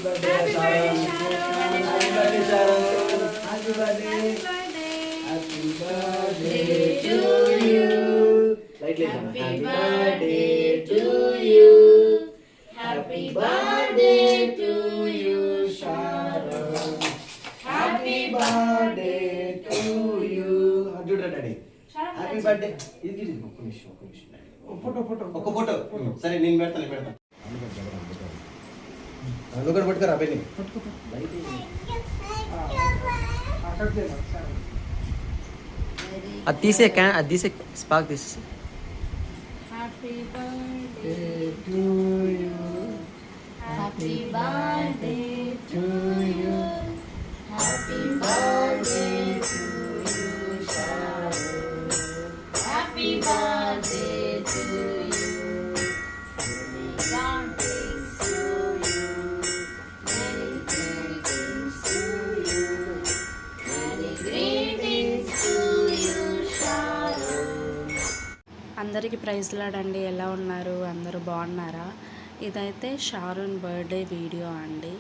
Happy birthday, Sharon. Happy birthday, Sharon. Happy birthday. Happy birthday to you. Happy birthday to you. Happy birthday to you, Sharon. Happy birthday to you. Daddy. Happy birthday. ఇది ఒక్క నిమిషం photo సరే నేను పెడతాను అందుకని పట్టుకురా అబ్బాయిని అది తీసే అది తీసే స్పార్క్ తీసి happy birthday to you happy birthday to you happy birthday to you Sharon happy birthday to you అందరికీ ప్రైజ్లాడండి. ఎలా ఉన్నారు? అందరూ బాగున్నారా? ఇదైతే షారోన్ బర్త్డే వీడియో అండి.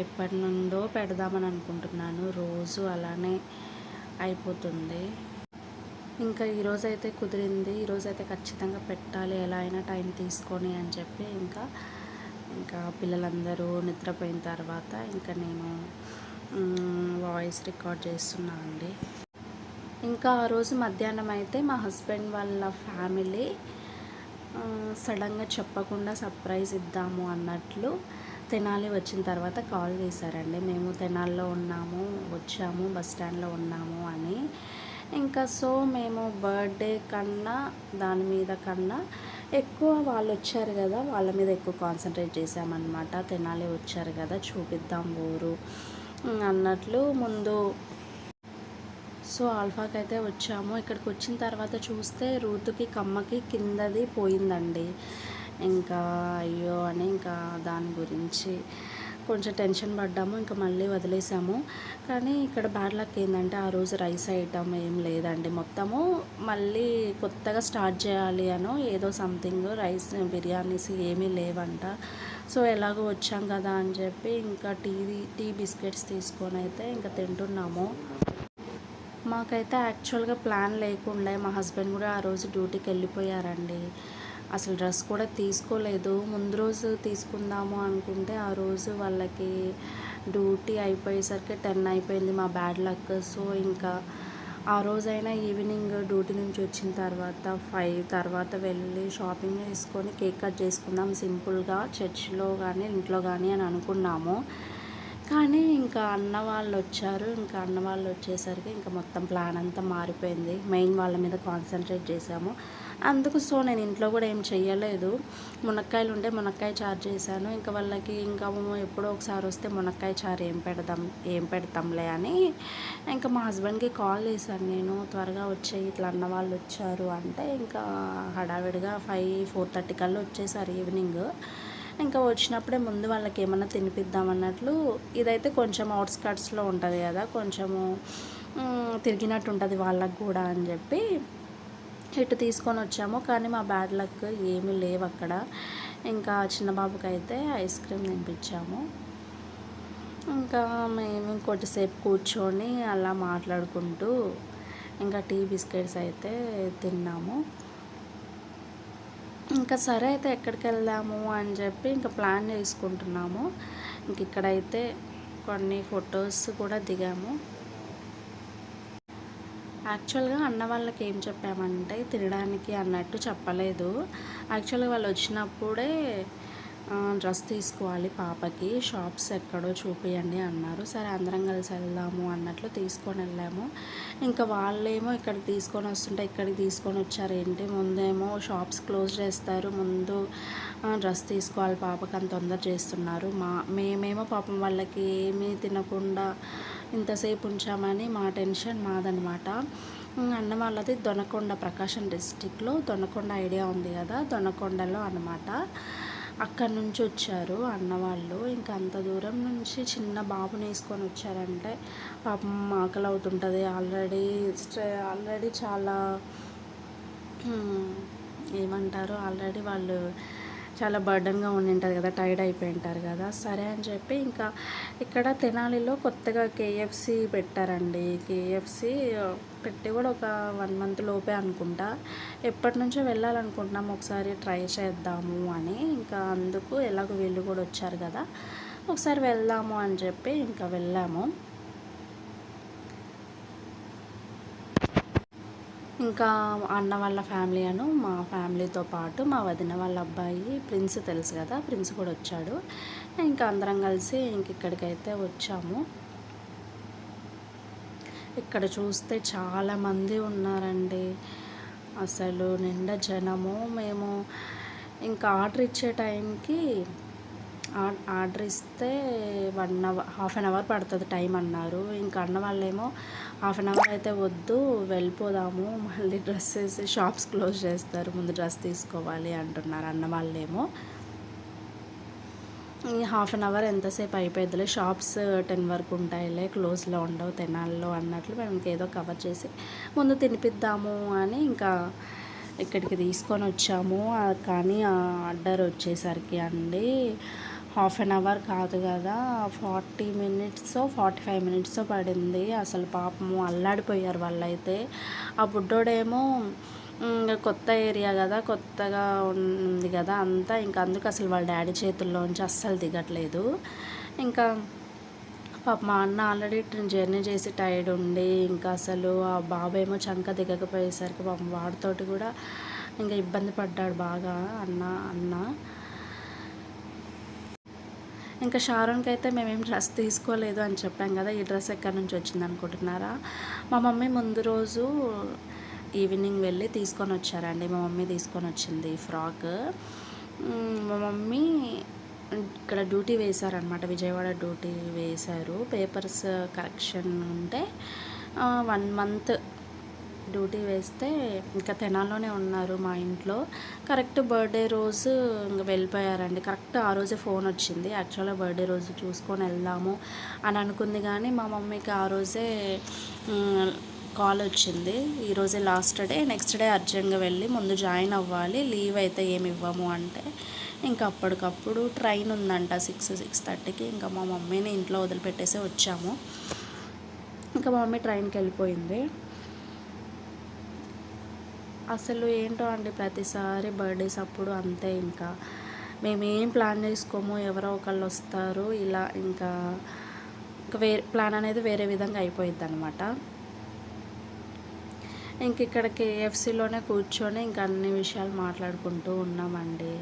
ఎప్పటి నుండో పెడదామని అనుకుంటున్నాను, రోజు అలానే అయిపోతుంది. ఇంకా ఈరోజైతే కుదిరింది. ఈరోజైతే ఖచ్చితంగా పెట్టాలి, ఎలా అయినా టైం తీసుకొని అని చెప్పి ఇంకా పిల్లలందరూ నిద్రపోయిన తర్వాత ఇంకా నేను వాయిస్ రికార్డ్ చేస్తున్నా అండి. ఇంకా ఆ రోజు మధ్యాహ్నం అయితే మా హస్బెండ్ వాళ్ళ ఫ్యామిలీ సడన్గా చెప్పకుండా సర్ప్రైజ్ ఇద్దాము అన్నట్లు తెనాలి వచ్చిన తర్వాత కాల్ చేశారండి. మేము తెనాలిలో వచ్చాము, బస్ స్టాండ్లో ఉన్నాము అని. ఇంకా సో మేము బర్త్డే కన్నా దాని మీద కన్నా ఎక్కువ వాళ్ళు వచ్చారు కదా, వాళ్ళ మీద ఎక్కువ కాన్సన్ట్రేట్ చేసామన్నమాట. తెనాలి వచ్చారు కదా, చూపిద్దాం ఊరు అన్నట్లు ముందు. సో ఆల్ఫాకి అయితే వచ్చాము. ఇక్కడికి వచ్చిన తర్వాత చూస్తే రూతుకి కమ్మకి కిందది పోయిందండి. ఇంకా అయ్యో అని ఇంకా దాని గురించి కొంచెం టెన్షన్ పడ్డాము. ఇంకా మళ్ళీ వదిలేసాము. కానీ ఇక్కడ బ్యాడ్ లక్ ఏంటంటే ఆ రోజు రైస్ ఐటమ్ ఏం లేదండి. మొత్తము మళ్ళీ కొత్తగా స్టార్ట్ చేయాలి అనో ఏదో సంథింగ్, రైస్ బిర్యానీస్ ఏమీ లేవంట. సో ఎలాగో వచ్చాం కదా అని చెప్పి ఇంకా టీ బిస్కెట్స్ తీసుకొని అయితే ఇంకా తింటున్నాము. మాకైతే యాక్చువల్గా ప్లాన్ లేకుండా మా హస్బెండ్ కూడా ఆ రోజు డ్యూటీకి వెళ్ళిపోయారండి. అసలు డ్రెస్ కూడా తీసుకోలేదు. ముందు రోజు తీసుకుందాము అనుకుంటే ఆ రోజు వాళ్ళకి డ్యూటీ అయిపోయేసరికి 10 అయిపోయింది, మా బ్యాడ్ లక్. సో ఇంకా ఆ రోజైనా ఈవినింగ్ డ్యూటీ నుంచి వచ్చిన తర్వాత 5 తర్వాత వెళ్ళి షాపింగ్ చేసుకొని కేక్ కట్ చేసుకుందాం సింపుల్గా, చర్చ్లో కానీ ఇంట్లో కానీ అని అనుకున్నాము. కానీ ఇంకా అన్న వాళ్ళు వచ్చారు. ఇంకా అన్న వాళ్ళు వచ్చేసరికి ఇంకా మొత్తం ప్లాన్ అంతా మారిపోయింది. మెయిన్ వాళ్ళ మీద కాన్సన్ట్రేట్ చేశాము అందుకు. సో నేను ఇంట్లో కూడా ఏం చెయ్యలేదు. మునక్కాయలు ఉంటే మునక్కాయ చారు చేశాను. ఇంకా వాళ్ళకి ఇంకా ఎప్పుడో ఒకసారి వస్తే మునక్కాయ చారు ఏం పెడతాంలే అని ఇంకా మా హస్బెండ్కి కాల్ చేశాను నేను, త్వరగా వచ్చేయి ఇట్లా అన్న వాళ్ళు వచ్చారు అంటే ఇంకా హడావిడిగా 4:30 కల్లా వచ్చేసారు ఈవినింగ్. ఇంకా వచ్చినప్పుడే ముందు వాళ్ళకి ఏమన్నా తినిపిద్దామన్నట్లు. ఇదైతే కొంచెం అవుట్స్కట్స్లో ఉంటుంది కదా, కొంచెము తిరిగినట్టు ఉంటుంది వాళ్ళకు కూడా అని చెప్పి ఇటు తీసుకొని వచ్చాము. కానీ మా బ్యాడ్ లక్ ఏమీ లేవు అక్కడ. ఇంకా చిన్న బాబుకి అయితే ఐస్ క్రీమ్ తినిపించాము. ఇంకా మేము కొద్దిసేపు కూర్చొని అలా మాట్లాడుకుంటూ ఇంకా టీ బిస్కెట్స్ అయితే తిన్నాము. ఇంకా సరే అయితే ఎక్కడికి వెళ్దాము అని చెప్పి ఇంకా ప్లాన్ చేసుకుంటున్నాము. ఇంక ఇక్కడైతే కొన్ని ఫొటోస్ కూడా దిగాము. యాక్చువల్గా అన్న వాళ్ళకి ఏం చెప్పామంటే తినడానికి అన్నట్టు చెప్పలేదు. యాక్చువల్గా వాళ్ళు వచ్చినప్పుడే డ్రెస్ తీసుకోవాలి పాపకి, షాప్స్ ఎక్కడో చూపియండి అన్నారు. సరే అందరం కలిసి వెళ్దాము అన్నట్లు తీసుకొని వెళ్ళాము. ఇంకా వాళ్ళేమో ఇక్కడికి తీసుకొని వస్తుంటే ఇక్కడికి తీసుకొని వచ్చారు ఏంటి, ముందేమో షాప్స్ క్లోజ్ చేస్తారు, ముందు డ్రెస్ తీసుకోవాలి పాపకి అని తొందర చేస్తున్నారు. మేమేమో పాపం వాళ్ళకి ఏమీ తినకుండా ఇంతసేపు ఉంచామని మా టెన్షన్ మాదనమాట. అన్న వాళ్ళది దొనకొండ, ప్రకాశం డిస్టిక్లో దొనకొండ ఐడియా ఉంది కదా, దొనకొండలో అన్నమాట. అక్కడి నుంచి వచ్చారు అన్నవాళ్ళు. ఇంకా అంత దూరం నుంచి చిన్న బాబుని వేసుకొని వచ్చారంటే పాపం ఆకలి అవుతుంటుంది. ఆల్రెడీ చాలా ఏమంటారు, ఆల్రెడీ వాళ్ళు చాలా బర్డన్గా ఉండింటుంది కదా, టైర్డ్ అయిపోయి ఉంటారు కదా. సరే అని చెప్పి ఇంకా ఇక్కడ తెనాలిలో కొత్తగా కేఎఫ్సి పెట్టారండి. కేఎఫ్సి పెట్టి కూడా ఒక 1 మంత్ లోపే అనుకుంటా. ఎప్పటి నుంచో వెళ్ళాలనుకుంటున్నాం, ఒకసారి ట్రై చేద్దాము అని. ఇంకా అందుకు ఎలాగో వీళ్ళు కూడా వచ్చారు కదా, ఒకసారి వెళ్దాము అని చెప్పి ఇంకా వెళ్ళాము. ఇంకా అన్న వాళ్ళ ఫ్యామిలీ అను మా ఫ్యామిలీతో పాటు మా వదిన వాళ్ళ అబ్బాయి ప్రిన్స్ తెలుసు కదా, ప్రిన్స్ కూడా వచ్చాడు. ఇంకా అందరం కలిసి ఇక్కడికైతే వచ్చాము. ఇక్కడ చూస్తే చాలామంది ఉన్నారండి, అసలు నిండా జనము. మేము ఇంకా ఆర్డర్ ఇచ్చే టైంకి ఆర్డర్ ఇస్తే 1 అవర్ హాఫ్ అన్ అవర్ పడుతుంది టైం అన్నారు. ఇంకా అన్న వాళ్ళేమో హాఫ్ అన్ అవర్ అయితే వద్దు, వెళ్ళిపోదాము, మళ్ళీ డ్రెస్ వేసి షాప్స్ క్లోజ్ చేస్తారు, ముందు డ్రెస్ తీసుకోవాలి అంటున్నారు అన్న వాళ్ళేమో. ఈ హాఫ్ అన్ అవర్ ఎంతసేపు అయిపోద్దిలే, షాప్స్ 10 వరకు ఉంటాయిలే, క్లోజ్లో ఉండవు తెనాల్లో అన్నట్లు మేము ఇంకేదో కవర్ చేసి ముందు తినిపిద్దాము అని ఇంకా ఇక్కడికి తీసుకొని వచ్చాము. కానీ ఆ ఆర్డర్ వచ్చేసరికి అండి హాఫ్ అన్ అవర్ కాదు కదా, 40 మినిట్స్ 45 మినిట్స్ పడింది. అసలు పాపము అల్లాడిపోయారు వాళ్ళైతే. ఆ బుడ్డోడేమో కొత్త ఏరియా కదా, కొత్తగా ఉంది కదా అంతా, ఇంకా అందుకు అసలు వాళ్ళ డాడీ చేతుల్లోంచి అస్సలు దిగట్లేదు. ఇంకా పాప మా అన్న ఆల్రెడీ జర్నీ చేసి టైర్డ్ ఉండి ఇంకా అసలు ఆ బాబు ఏమో చంక దిగకపోయేసరికి పాపం వాడితోటి కూడా ఇంకా ఇబ్బంది పడ్డాడు బాగా అన్న. ఇంకా షారోన్కి అయితే మేమేం డ్రెస్ తీసుకోలేదు అని చెప్పాం కదా, ఈ డ్రెస్ ఎక్కడి నుంచి వచ్చింది అనుకుంటున్నారా, మా మమ్మీ ముందు రోజు ఈవినింగ్ వెళ్ళి తీసుకొని వచ్చారండి. మా మమ్మీ తీసుకొని వచ్చింది ఫ్రాక్. మా మమ్మీ ఇక్కడ డ్యూటీ వేశారనమాట, విజయవాడ డ్యూటీ వేశారు. పేపర్స్ కరెక్షన్ ఉంటే 1 మంత్ డ్యూటీ వేస్తే ఇంకా తెనాల్లోనే ఉన్నారు మా ఇంట్లో. కరెక్ట్ బర్త్డే రోజు ఇంకా వెళ్ళిపోయారండి. కరెక్ట్ ఆ రోజే ఫోన్ వచ్చింది. యాక్చువల్గా బర్త్డే రోజు చూసుకొని వెళ్దాము అని అనుకుంది, కానీ మా మమ్మీకి ఆ రోజే కాల్ వచ్చింది, ఈరోజే లాస్ట్ డే, నెక్స్ట్ డే అర్జెంట్గా వెళ్ళి ముందు జాయిన్ అవ్వాలి, లీవ్ అయితే ఏమి ఇవ్వము అంటే ఇంకా అప్పటికప్పుడు ట్రైన్ ఉందంట 6:30కి. ఇంకా మా మమ్మీని ఇంట్లో వదిలిపెట్టేసి వచ్చాము. ఇంకా మా మమ్మీ ట్రైన్కి వెళ్ళిపోయింది. అసలు ఏంటో అండి, ప్రతిసారి బర్త్డేస్ అప్పుడు అంతే, ఇంకా మేమేం ప్లాన్ చేసుకోము, ఎవరో ఒకళ్ళు వస్తారు, ఇలా ఇంకా వేరే ప్లాన్ అనేది వేరే విధంగా అయిపోయిద్ది అనమాట. ఇంక ఇక్కడ కేఎఫ్సీలోనే కూర్చొని ఇంకా అన్ని విషయాలు మాట్లాడుకుంటూ ఉన్నామండి.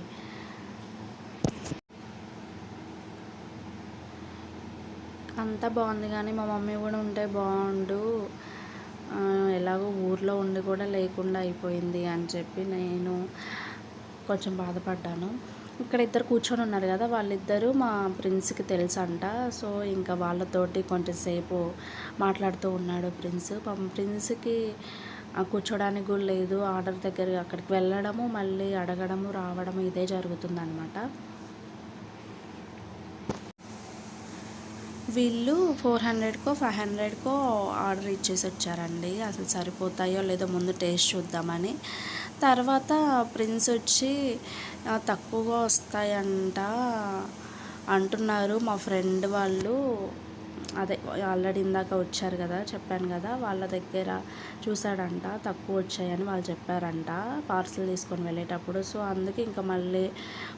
అంతా బాగుంది, కానీ మా మమ్మీ కూడా ఉంటే బాగుండు, ఎలాగో ఊర్లో ఉండి కూడా లేకుండా అయిపోయింది అని చెప్పి నేను కొంచెం బాధపడ్డాను. ఇక్కడ ఇద్దరు కూర్చొని ఉన్నారు కదా, వాళ్ళిద్దరూ మా ప్రిన్స్కి తెలుసు అంట. సో ఇంకా వాళ్ళతోటి కొంచెంసేపు మాట్లాడుతూ ఉన్నాడు ప్రిన్స్. ప్రిన్స్కి కూర్చోడానికి కూడా లేదు, ఆర్డర్ దగ్గర అక్కడికి వెళ్ళడము మళ్ళీ అడగడము రావడము ఇదే జరుగుతుందన్నమాట. వీళ్ళు 400కో 500కో ఆర్డర్ ఇచ్చేసి వచ్చారండి. అసలు సరిపోతాయో లేదో ముందు టేస్ట్ చూద్దామని. తర్వాత ప్రిన్స్ వచ్చి తక్కువగా వస్తాయంట అంటున్నారు. మా ఫ్రెండ్ వాళ్ళు, అదే ఆల్రెడీ ఇందాక వచ్చారు కదా చెప్పాను కదా, వాళ్ళ దగ్గర చూసాడంట, తక్కువ వచ్చాయని వాళ్ళు చెప్పారంట పార్సల్ తీసుకొని వెళ్ళేటప్పుడు. సో అందుకే ఇంకా మళ్ళీ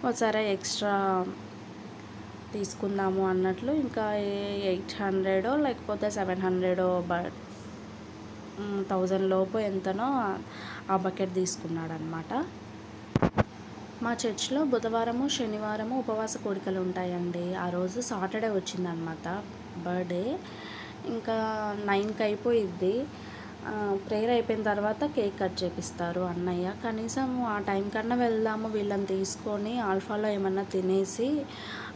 ఒకసారి ఎక్స్ట్రా తీసుకుందాము అన్నట్లు ఇంకా 800 లేకపోతే 700 1000 లోపు ఎంతనో ఆ బకెట్ తీసుకున్నాడు అనమాట. మా చర్చ్లో బుధవారము శనివారము ఉపవాస కోడికలు ఉంటాయండి. ఆ రోజు సాటర్డే వచ్చిందనమాట బర్త్డే. ఇంకా 9కి అయిపోయిద్ది. ప్రేయర్ అయిపోయిన తర్వాత కేక్ కట్ చేపిస్తారు అన్నయ్య. కనీసం ఆ టైం కన్నా వెళ్దాము వీళ్ళని తీసుకొని ఆల్ఫాలో ఏమన్నా తినేసి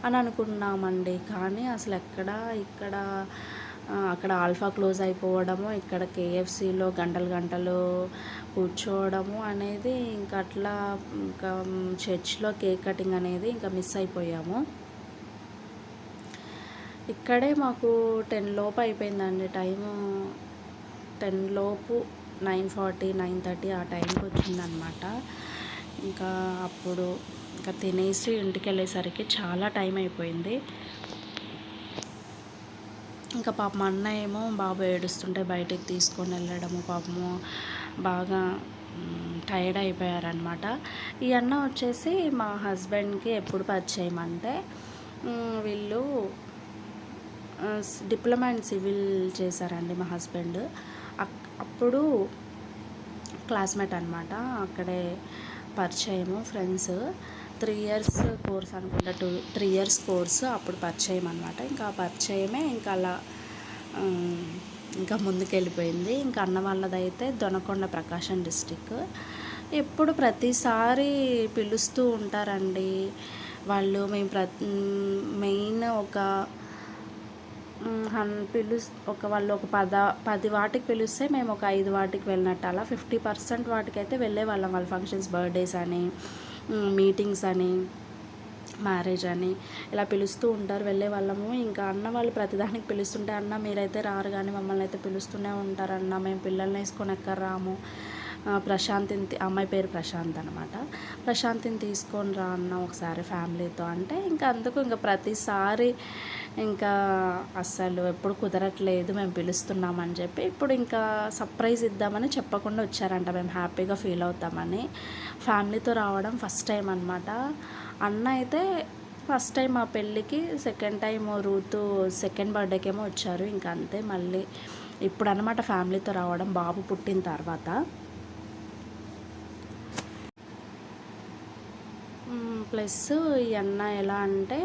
అని అనుకున్నామండి. కానీ అసలు అక్కడ ఆల్ఫా క్లోజ్ అయిపోవడము, ఇక్కడ కేఎఫ్సీలో గంటలు కూర్చోవడము అనేది ఇంకా అట్లా ఇంకా చర్చ్లో కేక్ కటింగ్ అనేది ఇంకా మిస్ అయిపోయాము. ఇక్కడే మాకు 10 లోపు అయిపోయిందండి టైము. 10 లోపు 9:40 9:30 ఆ టైంకి వచ్చిందనమాట. ఇంకా అప్పుడు ఇంకా తినేసి ఇంటికి వెళ్ళేసరికి చాలా టైం అయిపోయింది. ఇంకా పాపం అన్న ఏమో బాబు ఏడుస్తుంటే బయటికి తీసుకొని వెళ్ళడము, పాపము బాగా టైర్డ్ అయిపోయారనమాట. ఈ అన్న వచ్చేసి మా హస్బెండ్కి ఎప్పుడు పరిచయం అంటే వీళ్ళు డిప్లొమా ఇన్ సివిల్ చేశారండి మా హస్బెండ్. అప్పుడు క్లాస్మేట్ అనమాట, అక్కడే పరిచయము, ఫ్రెండ్స్. 3 ఇయర్స్ కోర్స్ అనుకుంటా, 3 ఇయర్స్ కోర్సు అప్పుడు పరిచయం అనమాట. ఇంకా పరిచయమే ఇంకా అలా ఇంకా ముందుకెళ్ళిపోయింది. ఇంకా అన్న వాళ్ళదైతే దొనకొండ, ప్రకాశం డిస్టిక్. ఎప్పుడు ప్రతిసారి పిలుస్తూ ఉంటారండి వాళ్ళు. మేము మెయిన్ వాళ్ళు ఒక 10 వాటికి పిలిస్తే మేము ఒక 5 వాటికి వెళ్ళినట్టు, అలా 50% వాటికైతే వెళ్ళే వాళ్ళం. వాళ్ళ ఫంక్షన్స్, బర్త్డేస్ అని, మీటింగ్స్ అని, మ్యారేజ్ అని ఇలా పిలుస్తూ ఉంటారు, వెళ్ళే వాళ్ళము. ఇంకా అన్న వాళ్ళు ప్రతిదానికి పిలుస్తుంటే, అన్న మీరైతే రారు కానీ మమ్మల్ని అయితే పిలుస్తూనే ఉంటారన్న, మేము పిల్లల్ని వేసుకొని ఎక్కడ రాము, ప్రశాంతిని, అమ్మాయి పేరు ప్రశాంత్ అనమాట, ప్రశాంతిని తీసుకొని రా అన్న ఒకసారి ఫ్యామిలీతో అంటే, ఇంకా అందుకు ఇంకా ప్రతిసారి ఇంకా అస్సలు ఎప్పుడు కుదరట్లేదు, మేము పిలుస్తున్నామని చెప్పి ఇప్పుడు ఇంకా సర్ప్రైజ్ ఇద్దామని చెప్పకుండా వచ్చారంట. మేము హ్యాపీగా ఫీల్ అవుతామని. ఫ్యామిలీతో రావడం ఫస్ట్ టైం అనమాట. అన్న అయితే ఫస్ట్ టైం మా పెళ్ళికి, సెకండ్ టైం రూతు సెకండ్ బర్త్డేకేమో వచ్చారు. ఇంకా అంతే. మళ్ళీ ఇప్పుడు అనమాట ఫ్యామిలీతో రావడం, బాబు పుట్టిన తర్వాత. ప్లస్ ఈ అన్న ఎలా అంటే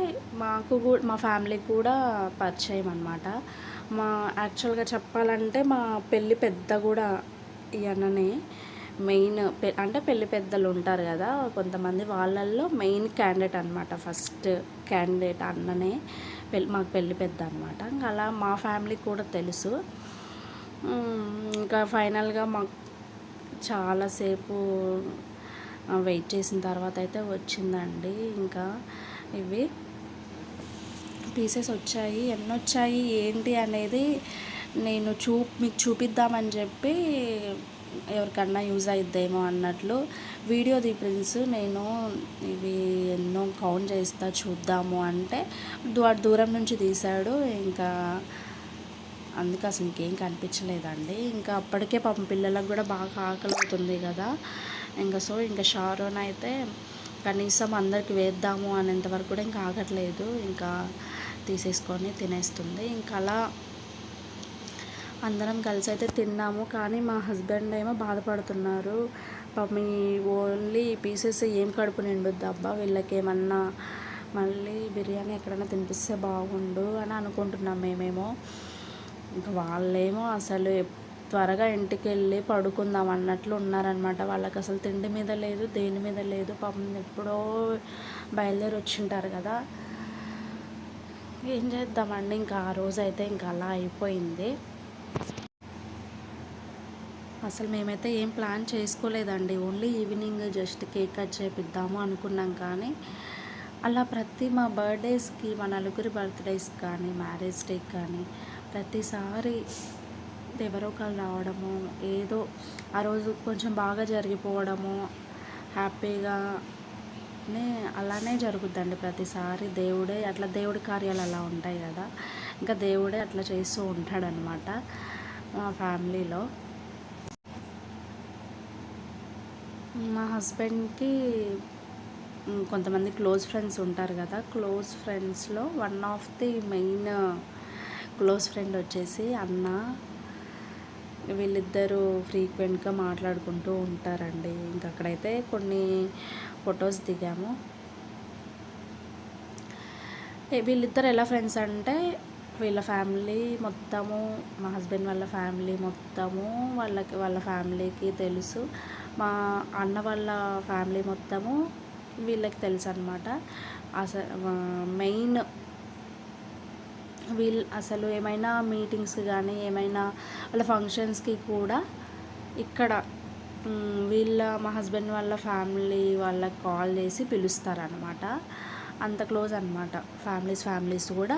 మా ఫ్యామిలీకి కూడా పరిచయం అనమాట. యాక్చువల్గా చెప్పాలంటే మా పెళ్ళి పెద్ద కూడా ఈ అన్ననే మెయిన్. అంటే పెళ్ళి పెద్దలు ఉంటారు కదా కొంతమంది, వాళ్ళల్లో మెయిన్ క్యాండిడేట్ అనమాట. ఫస్ట్ క్యాండిడేట్ అన్ననే మాకు పెళ్ళి పెద్ద అనమాట. ఇంకా అలా మా ఫ్యామిలీకి కూడా తెలుసు. ఇంకా ఫైనల్గా మాకు చాలాసేపు వెయిట్ చేసిన తర్వాత అయితే వచ్చిందండి. ఇంకా ఇవి పీసెస్ వచ్చాయి. ఎన్ని వచ్చాయి ఏంటి అనేది నేను మీకు చూపిద్దామని చెప్పి, ఎవరికన్నా యూజ్ అయిద్దేమో అన్నట్లు వీడియో ప్రిన్స్ నేను ఇవి ఎన్నో కౌంట్ చేస్తా చూద్దాము అంటే దూరం నుంచి తీశాడు. ఇంకా అందుకు అసలు ఇంకేం కనిపించలేదండి. ఇంకా అప్పటికే పాపం పిల్లలకు కూడా బాగా ఆకలి అవుతుంది కదా. ఇంకా షారోన్ అయితే కనీసం అందరికి వేద్దాము అనేంతవరకు కూడా ఇంకా ఆగట్లేదు. ఇంకా తీసేసుకొని తినేస్తుంది. ఇంకా అలా అందరం కలిసి అయితే తిన్నాము. కానీ మా హస్బెండ్ ఏమో బాధపడుతున్నారు. పాపం ఓన్లీ పీసెస్ ఏం కడుపు నిండుద్ది అబ్బా, వీళ్ళకి ఏమన్నా మళ్ళీ బిర్యానీ ఎక్కడైనా తినిపిస్తే బాగుండు అని అనుకుంటున్నాం మేమేమో. ఇంకా వాళ్ళేమో అసలు త్వరగా ఇంటికి వెళ్ళి పడుకుందాం అన్నట్లు ఉన్నారనమాట. వాళ్ళకి అసలు తిండి మీద లేదు, దేని మీద లేదు. పాపం ఎప్పుడో బయలుదేరి వచ్చింటారు కదా. ఏం చేద్దామండి, ఇంకా ఆ రోజు అయితే ఇంకా అలా అయిపోయింది. అసలు మేమైతే ఏం ప్లాన్ చేసుకోలేదండి. Only evening just cake cut చేపిద్దాము అనుకున్నాం. కానీ అలా మా బర్త్డేస్కి, మా నలుగురి బర్త్డేస్ కానీ, మ్యారేజ్ డేకి కానీ ప్రతిసారి ఎవరో ఒకరు రావడము, ఏదో ఆ రోజు కొంచెం బాగా జరిగిపోవడము, హ్యాపీగానే అలానే జరుగుద్దండి ప్రతిసారి. దేవుడి కార్యాలు అలా ఉంటాయి కదా. ఇంకా దేవుడే అట్లా చేస్తూ ఉంటాడనమాట మా ఫ్యామిలీలో. మా హస్బెండ్కి కొంతమంది క్లోజ్ ఫ్రెండ్స్ ఉంటారు కదా. క్లోజ్ ఫ్రెండ్స్లో one of the main close friend వచ్చేసి అన్న. వీళ్ళిద్దరూ ఫ్రీక్వెంట్గా మాట్లాడుకుంటూ ఉంటారండి. ఇంక అక్కడైతే కొన్ని ఫొటోస్ దిగాము. వీళ్ళిద్దరు ఎలా ఫ్రెండ్స్ అంటే, వీళ్ళ ఫ్యామిలీ మొత్తము, మా హస్బెండ్ వాళ్ళ ఫ్యామిలీ మొత్తము వాళ్ళ ఫ్యామిలీకి తెలుసు. మా అన్న వాళ్ళ ఫ్యామిలీ మొత్తము వీళ్ళకి తెలుసు అనమాట. మెయిన్ అసలు ఏమైనా మీటింగ్స్ కానీ, ఏమైనా వాళ్ళ ఫంక్షన్స్కి కూడా ఇక్కడ మా హస్బెండ్ వాళ్ళ ఫ్యామిలీ వాళ్ళకి కాల్ చేసి పిలుస్తారనమాట. అంత క్లోజ్ అనమాట. ఫ్యామిలీస్ కూడా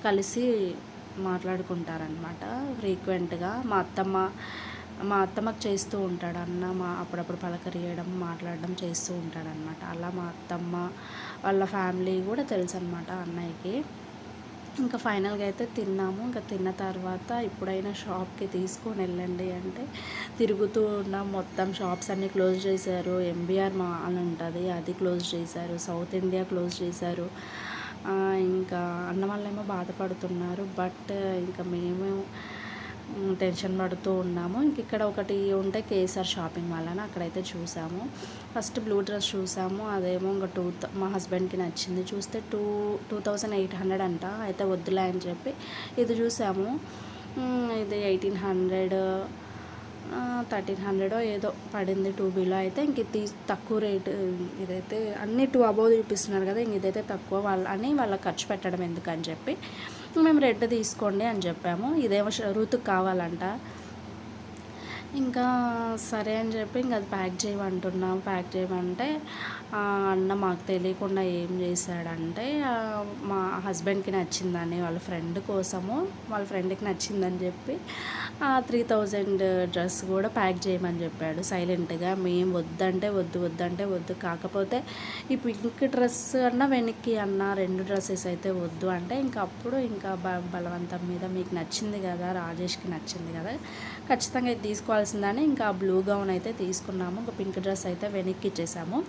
కలిసి మాట్లాడుకుంటారనమాట ఫ్రీక్వెంట్గా. మా అత్తమ్మ మా అత్తమ్మకి చేస్తూ ఉంటాడు అన్న, మా అప్పుడప్పుడు పలకరియడం మాట్లాడడం చేస్తూ ఉంటాడనమాట. అలా మా అత్తమ్మ వాళ్ళ ఫ్యామిలీ కూడా తెలుసు అనమాట అన్నయ్యకి. ఇంకా ఫైనల్గా అయితే తిన్నాము. ఇంకా తిన్న తర్వాత ఇప్పుడైనా షాప్కి తీసుకొని వెళ్ళండి అంటే తిరుగుతూ ఉన్నాం. మొత్తం షాప్స్ అన్నీ క్లోజ్ చేశారు. ఎంబీఆర్ మాల్ ఉంటుంది, అది క్లోజ్ చేశారు. సౌత్ ఇండియా క్లోజ్ చేశారు. ఇంకా అన్న వాళ్ళేమో బాధపడుతున్నారు. బట్ ఇంకా మేము టెన్షన్ పడుతూ ఉన్నాము. ఇంక ఇక్కడ ఒకటి ఉంటే కేఎస్ఆర్ షాపింగ్ మాల్ అని అక్కడైతే చూసాము. ఫస్ట్ బ్లూ డ్రెస్ చూసాము. అదేమో ఇంకా మా హస్బెండ్కి నచ్చింది. చూస్తే 2800 అంట. అయితే వద్దులే అని చెప్పి ఇది చూసాము. ఇది 1800 1300 ఏదో పడింది 2Bలో. అయితే ఇంక ఇది తక్కువ రేటు. ఇదైతే అన్నీ 2 అబోవ్ చూపిస్తున్నారు కదా, ఇంక ఇదైతే తక్కువ వాళ్ళకి ఖర్చు పెట్టడం ఎందుకని చెప్పి మేము రెడ్ తీసుకోండి అని చెప్పాము. ఇదేమో ఋతుకు కావాలంట. ఇంకా సరే అని చెప్పి ఇంక అది ప్యాక్ చేయమంటున్నాం. ప్యాక్ చేయమంటే అన్న మాకు తెలియకుండా ఏం చేశాడంటే మా హస్బెండ్కి నచ్చిందని వాళ్ళ ఫ్రెండ్ కోసము వాళ్ళ ఫ్రెండ్కి నచ్చిందని చెప్పి 3000 డ్రెస్ కూడా ప్యాక్ చేయమని చెప్పాడు సైలెంట్గా. మేము వద్దంటే వద్దు, కాకపోతే ఈ పింక్ డ్రెస్ అన్న వెనక్కి అన్న 2 డ్రెస్సెస్ అయితే వద్దు అంటే ఇంకా అప్పుడు ఇంకా బలవంతం మీద మీకు నచ్చింది కదా, రాజేష్కి నచ్చింది కదా, ఖచ్చితంగా ఇది తీసుకోవాల్సిందని ఇంకా బ్లూ గౌన్ అయితే తీసుకున్నాము. ఇంకా పింక్ డ్రెస్ అయితే వెనక్కి ఇచ్చేసాము.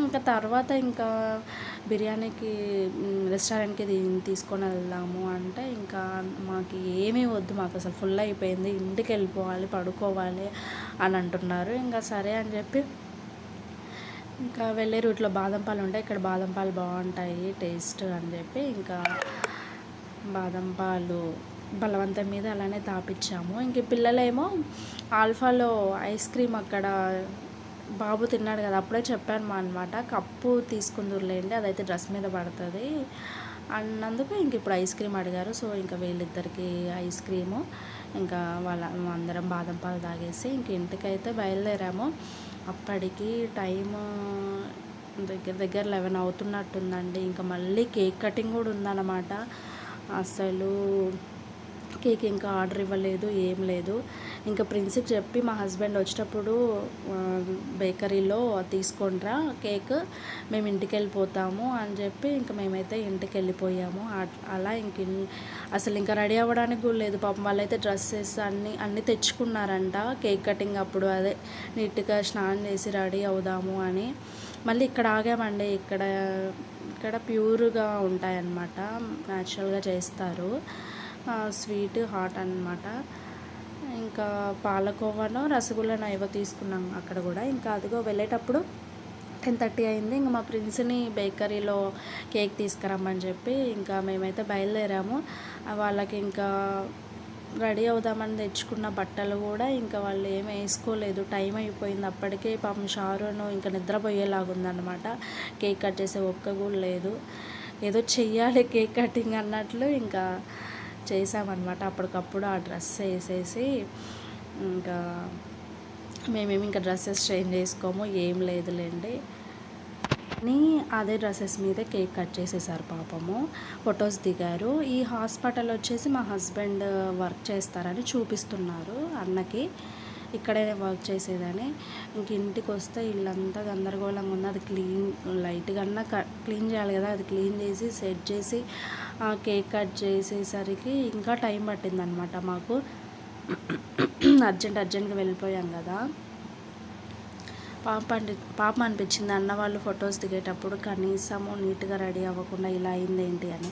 ఇంకా తర్వాత ఇంకా బిర్యానీకి రెస్టారెంట్కి తీసుకొని వెళ్దాము అంటే ఇంకా మాకు ఏమీ వద్దు, మాకు అసలు ఫుల్ అయిపోయింది, ఇంటికి వెళ్ళిపోవాలి, పడుకోవాలి అని అంటున్నారు. ఇంకా సరే అని చెప్పి ఇంకా వెళ్ళే రూట్లో బాదం పాలు ఉంటాయి, ఇక్కడ బాదం పాలు బాగుంటాయి టేస్ట్ అని చెప్పి ఇంకా బాదం పాలు బలవంతం మీద అలానే తాపించాము. ఇంక పిల్లలేమో ఆల్ఫాలో ఐస్ క్రీమ్ అక్కడ బాబు తిన్నాడు కదా, అప్పుడే చెప్పాను అనమాట, కప్పు తీసుకుందురులేండి అదైతే డ్రెస్ మీద పడుతుంది అన్నందుకు ఇంక ఇప్పుడు ఐస్ క్రీమ్ అడిగారు. సో ఇంకా వీళ్ళిద్దరికి ఐస్ క్రీము, ఇంకా అందరం బాదం పాలు తాగేసి ఇంక ఇంటికైతే బయలుదేరాము. అప్పటికి టైము దగ్గర 11 అవుతున్నట్టుందండి. ఇంకా మళ్ళీ కేక్ కటింగ్ కూడా ఉందన్నమాట. అసలు కేక్ ఇంకా ఆర్డర్ ఇవ్వలేదు, ఏం లేదు. ఇంకా ప్రిన్స్కి చెప్పి మా హస్బెండ్ వచ్చేటప్పుడు బేకరీలో తీసుకుంట్రా కేక్, మేము ఇంటికి వెళ్ళిపోతాము అని చెప్పి ఇంకా మేమైతే ఇంటికి వెళ్ళిపోయాము. అలా అసలు ఇంకా రెడీ అవ్వడానికి కూడా లేదు పాపం. వాళ్ళైతే డ్రెస్సెస్ అన్నీ తెచ్చుకున్నారంట కేక్ కటింగ్ అప్పుడు. అదే నీట్గా స్నానం చేసి రెడీ అవుదాము అని. మళ్ళీ ఇక్కడ ఆగామండి. ఇక్కడ ప్యూర్గా ఉంటాయన్నమాట, న్యాచురల్గా చేస్తారు, స్వీట్ హాట్ అన్నమాట. ఇంకా పాలకోవానో రసగుల్లానో ఏవో తీసుకున్నాం అక్కడ కూడా. ఇంకా అదిగో వెళ్ళేటప్పుడు 10:30 అయింది. ఇంకా మా ప్రిన్స్ని బేకరీలో కేక్ తీసుకురమ్మని చెప్పి ఇంకా మేమైతే బయలుదేరాము. వాళ్ళకి ఇంకా రెడీ అవుదామని తెచ్చుకున్న బట్టలు కూడా ఇంకా వాళ్ళు ఏం వేసుకోలేదు, టైం అయిపోయింది అప్పటికే. పాపం షారును ఇంకా నిద్రపోయేలాగుందనమాట. కేక్ కట్ చేసే ఒక్క కూడా లేదు, ఏదో చెయ్యాలి కేక్ కటింగ్ అన్నట్లు ఇంకా చేసామన్నమాట. అప్పటికప్పుడు ఆ డ్రెస్ వేసేసి ఇంకా మేమేమి ఇంకా డ్రెస్సెస్ చేంజ్ చేసుకోము, ఏం లేదులేండి అని అదే డ్రెస్సెస్ మీదే కేక్ కట్ చేసేసారు పాపము. ఫొటోస్ దిగారు. ఈ హాస్పిటల్ వచ్చేసి మా హస్బెండ్ వర్క్ చేస్తారని చూపిస్తున్నారు అన్నకి, ఇక్కడే వర్క్ చేసేదని. ఇంక ఇంటికి వస్తే ఇల్లంతా గందరగోళంగా ఉంది. అది లైట్గా క్లీన్ చేయాలి కదా, అది క్లీన్ చేసి సెట్ చేసి కేక్ కట్ చేసేసరికి ఇంకా టైం పట్టిందనమాట మాకు. అర్జెంట్గా వెళ్ళిపోయాం కదా. పాపం అనిపించింది అన్న వాళ్ళు ఫొటోస్ దిగేటప్పుడు కనీసము నీట్గా రెడీ అవ్వకుండా ఇలా అయింది ఏంటి అని.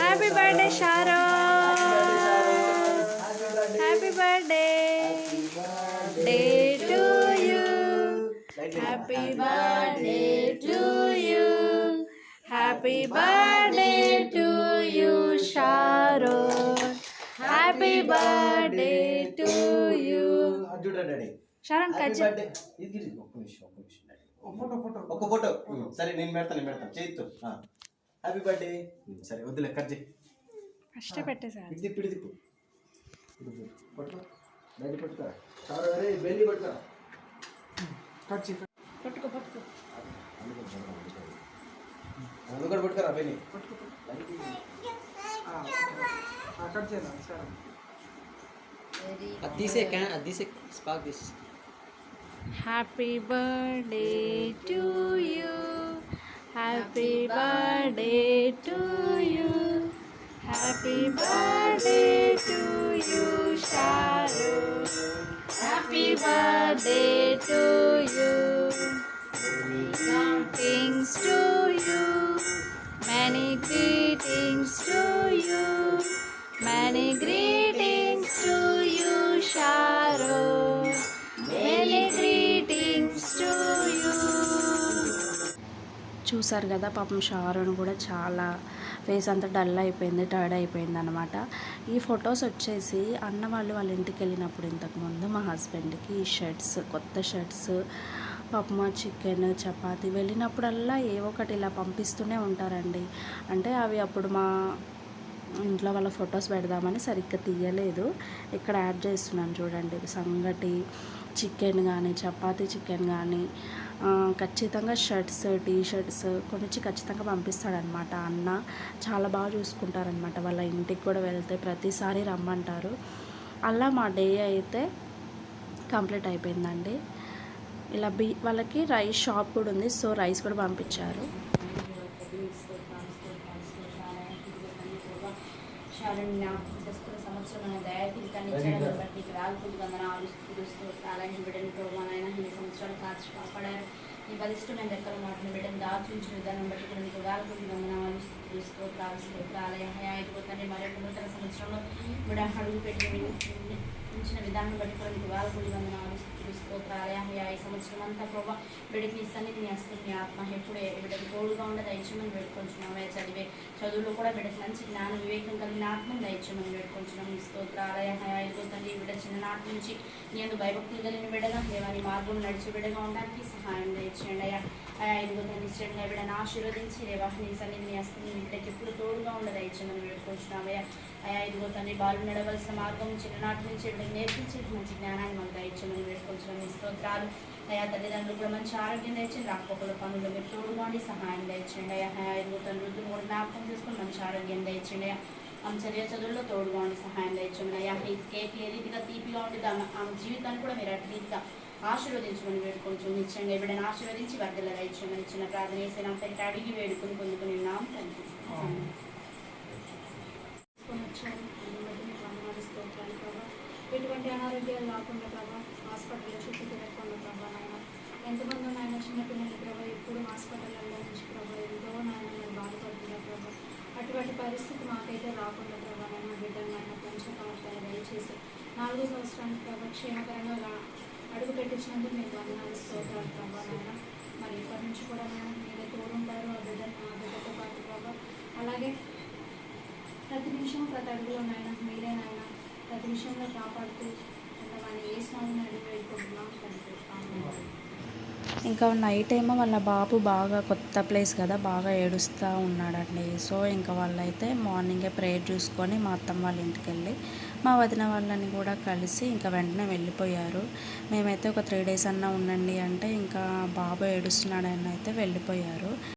Happy birthday Sharon, happy birthday day to you, happy birthday to you, happy birthday to you Sharon, happy birthday to you. Sharon cut ఒక ఫోటో సరే, నేను పెడతాను చేయితో. Happy birthday. సరే వద్దులే, కట్ చేయి. ఫస్ట్ పెట్టేసారు. పిడి పట్టుకో, బయట పట్టుకోరా, చాలా బెల్లి పట్టుకోరా, కట్ చేయి, పట్టుకో అందుకని పట్టుకోరా బెల్లి. Spark this. Happy birthday to you, happy birthday to you, happy birthday to you Sharu, happy birthday to you, greetings to you, many greetings to you, many greetings to you Sharu, many greetings to you. చూసారు కదా పాపం షారున్ కూడా చాలా face అంతా dull అయిపోయింది, టర్డ్ అయిపోయింది అనమాట. ఈ ఫొటోస్ వచ్చేసి అన్న వాళ్ళు వాళ్ళ ఇంటికి వెళ్ళినప్పుడు ఇంతకుముందు మా హస్బెండ్కి ఈ షర్ట్స్, కొత్త షర్ట్స్, పప్మా, చికెన్, చపాతి వెళ్ళినప్పుడల్లా ఏవో ఒకటి ఇలా పంపిస్తూనే ఉంటారండి. అంటే అవి అప్పుడు మా ఇంట్లో వాళ్ళ ఫొటోస్ పెడదామని సరిగ్గా తీయలేదు. ఇక్కడ యాడ్ చేస్తున్నాను చూడండి. సంగటి చికెన్ కానీ, చపాతీ చికెన్ కానీ, ఖచ్చితంగా షర్ట్స్, టీ షర్ట్స్ కొనిచ్చి ఖచ్చితంగా పంపిస్తాడనమాట అన్న. చాలా బాగా చూసుకుంటారనమాట. వాళ్ళ ఇంటికి కూడా వెళ్తే ప్రతిసారి రమ్మంటారు. అలా మా డే అయితే కంప్లీట్ అయిపోయిందండి. ఇలా వాళ్ళకి రైస్ షాప్ కూడా ఉంది, సో రైస్ కూడా పంపించారు. సంవత్సరం సంవత్సరాలు కాచి కాపాడారు. ఈ బలిష్టమైన రెక్కల మాటను బిడ్డను దాచుంచిన విధానం బట్టి కూడా మీకు వేలకొద్ది వందనాలు, స్తోత్రాలయ అయిపోతుంది. మరొక నూతన సంవత్సరంలో బిడ్డ అడుగు పెట్టి ఉంచిన విధానం బట్టి కూడా మీకు వేలకొద్ది వందనాలు, స్తోత్రాలయ. ఈ సంవత్సరం అంతా ప్రభావ బిడ్డకి నీ సన్నిధిని వస్తుంది. మీ ఆత్మ ఎప్పుడే బిడ్డకి తోడుగా ఉండదు. దయచేయమని పెట్టుకుంటున్నాం. చదివే చదువులో కూడా బిడ్డకి మంచి జ్ఞానం, వివేకం కలిగిన ఆత్మను దయచేయమని పెట్టుకుంటున్నాం. మీ స్తోత్రాలయ అయిపోతుంది. బిడ్డ చిన్ననాటి నుంచి నేను భయభక్తులు కలిగిన బిడ్డగా దేవాని మార్గం నడిచి బిడ్డగా ఉండడానికి సహాయం దయచేయండి అయ్యా. ఇదిగోతండి నిశ్చయంగా బిడ్డను ఆశీర్వదించి రేవా నీ సన్నిధిని వస్తుంది. బిడ్డకి ఎప్పుడు తోడుగా ఉండదు. దయచేయమని పెట్టుకుంటున్నామయ్యా. ఇదిగోతండి బాలు నడవలసిన మార్గం చిన్ననాటి నుంచి బిడ్డకు నేర్పించి మంచి జ్ఞానాన్ని మాకు దయచేయమని పెట్టుకుంటున్నాం. మీ స్తోత్రాలు అయ్యా. తల్లిదండ్రులు కూడా మంచి ఆరోగ్యం దయచేయండి. రాకపోకల పనులు మీరు తోడుగా ఉండి సహాయం దయచేయండి అయ్యా. ఇదిగోతండి వృద్ధులు కూడా జ్ఞాపకం చేసుకొని మంచి ఆరోగ్యం దయచేయండి అయ్యా. ఆమె చదివే చదువుల్లో తోడుగా ఉండి సహాయం దయచేయండి అయ్యా. ఈ కేక్ ఏ రీతిగా తీపిగా ఉండేది ఆమె జీవితాన్ని కూడా మీరు అటు రీతిగా ఆశీర్వదించమని వేడుకొంచెం నిశ్చయంగా బిడ్డను ఆశీర్వదించి వర్ధల దయచేయమని చిన్న ప్రార్థన చేసి నా పేరు అడిగి వేడుకొని పొందుకుని నామ తండ్రి. ఎటువంటి అనారోగ్యాలు రాకుండా ప్రభావ, హాస్పిటల్లో చుట్టూ తిరగకుండా ప్రభావ నాయన. ఎంతమంది నాయన చిన్నపిల్లలు ప్రభావ ఎప్పుడు హాస్పిటల్లో నుంచి ప్రభావ ఎంతో నాయన మేము బాధపడుతున్నారు ప్రభావ. అటువంటి పరిస్థితి మాకైతే రాకుండా ప్రభావ నాయన బిడ్డను నాయన పంచపాత్రలు దయచేసి 4వ సంవత్సరానికి ప్రభావ క్షేమకరంగా అడుగు పెట్టించినందుకు మీకు వందనాలు, స్తోత్రాలు ప్రభావ నాయన. మరి ఇప్పటి నుంచి కూడా నాయన మీరే తోడుంటారు ఆ బిడ్డతో పాటు ప్రభావ. అలాగే ప్రతి నిమిషం ప్రతి అడుగులో నాయన మీరే నాయన ప్రతి విషయంలో కాపాడుతూ ఉండమని ఏ స్నామని అడిగి వెళ్ళిపోతున్నాం తండ్రి. ఇంకా నైట్ ఏమో వాళ్ళ బాబు బాగా కొత్త ప్లేస్ కదా, బాగా ఏడుస్తూ ఉన్నాడండి. సో ఇంకా వాళ్ళైతే మార్నింగే ప్రేయర్ చూసుకొని మా అత్తమ్మ వాళ్ళ ఇంటికి వెళ్ళి మా వదిన వాళ్ళని కూడా కలిసి ఇంకా వెంటనే వెళ్ళిపోయారు. మేమైతే ఒక 3 days అన్నా ఉండండి అంటే ఇంకా బాబు ఏడుస్తున్నాడని అయితే వెళ్ళిపోయారు.